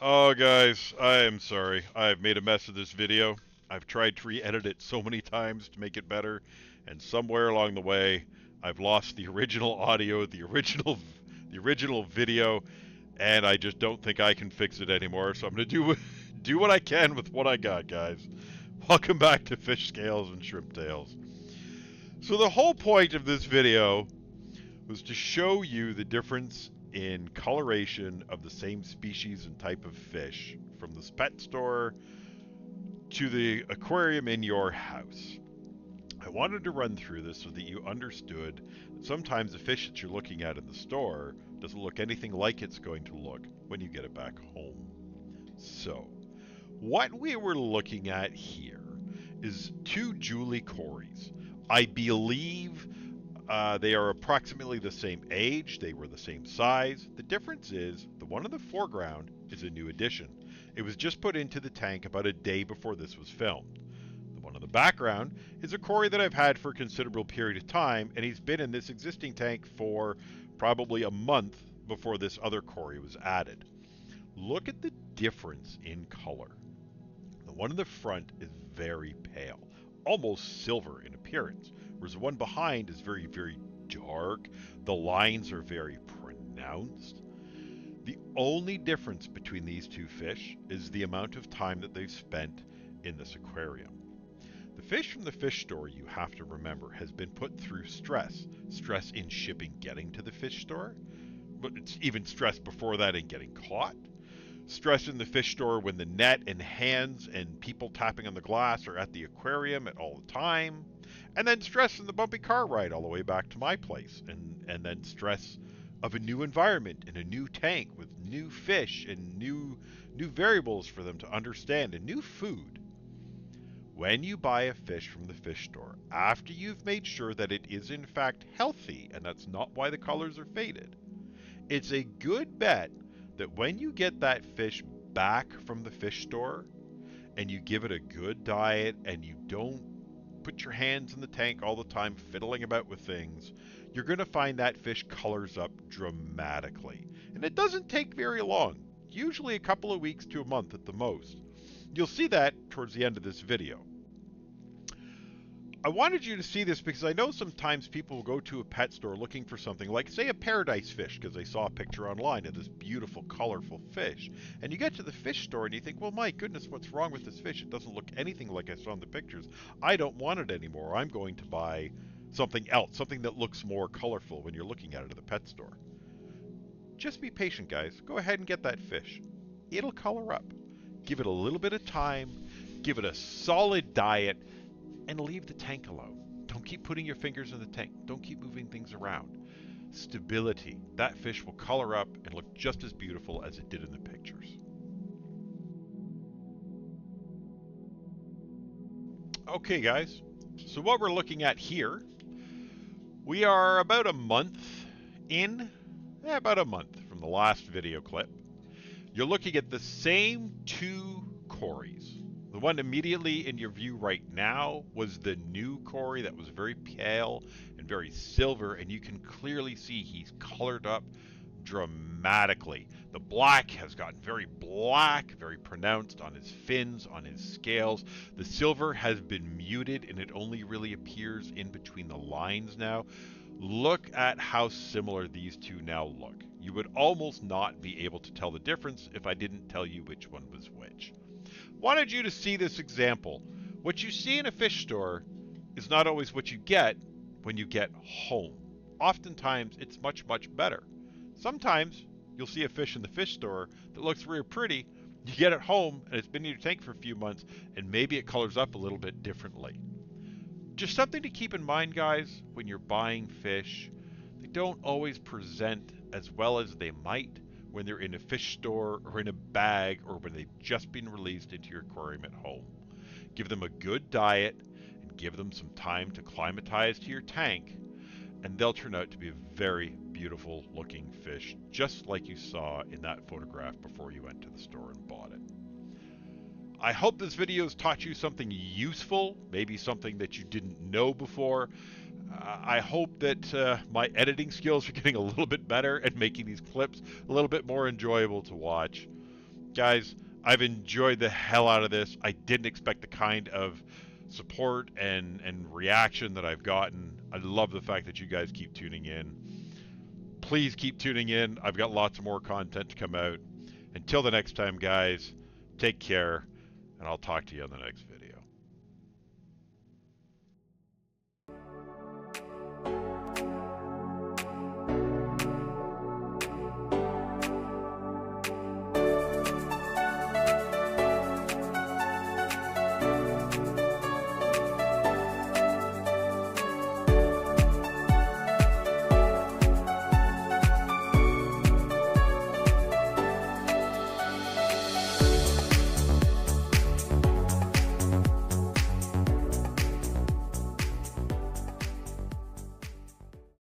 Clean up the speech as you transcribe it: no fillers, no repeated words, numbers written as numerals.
Oh, guys, I am sorry. I've made a mess of this video. I've tried to re-edit it so many times to make it better, and somewhere along the way, I've lost the original audio, the original video, and I just don't think I can fix it anymore. So I'm gonna do what I can with what I got, guys. Welcome back to Fish Scales and Shrimp Tails. So the whole point of this video was to show you the difference in coloration of the same species and type of fish from the pet store to the aquarium in your house. I wanted to run through this so that you understood that sometimes the fish that you're looking at in the store doesn't look anything like it's going to look when you get it back home. So, what we were looking at here is two Julie Corys. I believe they are approximately the same age, they were the same size. The difference is the one in the foreground is a new addition. It was just put into the tank about a day before this was filmed. The one in the background is a Cory that I've had for a considerable period of time, and he's been in this existing tank for probably a month before this other Cory was added. Look at the difference in color. The one in the front is very pale, almost silver in appearance, whereas the one behind is very, very dark. The lines are very pronounced. The only difference between these two fish is the amount of time that they've spent in this aquarium. The fish from the fish store, you have to remember, has been put through stress. Stress in shipping getting to the fish store, but it's even stress before that in getting caught. Stress in the fish store when the net and hands and people tapping on the glass are at the aquarium at all the time. And then stress in the bumpy car ride all the way back to my place. And then stress of a new environment in a new tank with new fish and new variables for them to understand and new food. When you buy a fish from the fish store, after you've made sure that it is in fact healthy and that's not why the colors are faded, it's a good bet that when you get that fish back from the fish store and you give it a good diet and you don't put your hands in the tank all the time fiddling about with things, you're going to find that fish colors up dramatically. And it doesn't take very long, usually a couple of weeks to a month at the most. You'll see that towards the end of this video. I wanted you to see this because I know sometimes people will go to a pet store looking for something like, say, a paradise fish, because they saw a picture online of this beautiful, colorful fish. And you get to the fish store and you think, well, my goodness, what's wrong with this fish? It doesn't look anything like I saw in the pictures. I don't want it anymore. I'm going to buy something else, something that looks more colorful when you're looking at it at the pet store. Just be patient, guys. Go ahead and get that fish. It'll color up. Give it a little bit of time. Give it a solid diet. And leave the tank alone. Don't keep putting your fingers in the tank. Don't keep moving things around. Stability. That fish will color up and look just as beautiful as it did in the pictures. Okay, guys. So what we're looking at here, we are about a month in, about a month from the last video clip. You're looking at the same two Corys. The one immediately in your view right now was the new Cory that was very pale and very silver, and you can clearly see he's colored up dramatically. The black has gotten very black, very pronounced on his fins, on his scales. The silver has been muted and it only really appears in between the lines now. Look at how similar these two now look. You would almost not be able to tell the difference if I didn't tell you which one was which. Wanted you to see this example. What you see in a fish store is not always what you get when you get home. Oftentimes, it's much, much better. Sometimes, you'll see a fish in the fish store that looks very pretty. You get it home, and it's been in your tank for a few months, and maybe it colors up a little bit differently. Just something to keep in mind, guys, when you're buying fish. They don't always present as well as they might when they're in a fish store or in a bag or when they've just been released into your aquarium at home. Give them a good diet and give them some time to climatize to your tank, and they'll turn out to be a very beautiful looking fish, just like you saw in that photograph before you went to the store and bought it. I hope this video has taught you something useful, maybe something that you didn't know before. I hope that my editing skills are getting a little bit better and making these clips a little bit more enjoyable to watch. Guys, I've enjoyed the hell out of this. I didn't expect the kind of support and reaction that I've gotten. I love the fact that you guys keep tuning in. Please keep tuning in. I've got lots more content to come out. Until the next time, guys, take care, and I'll talk to you on the next video.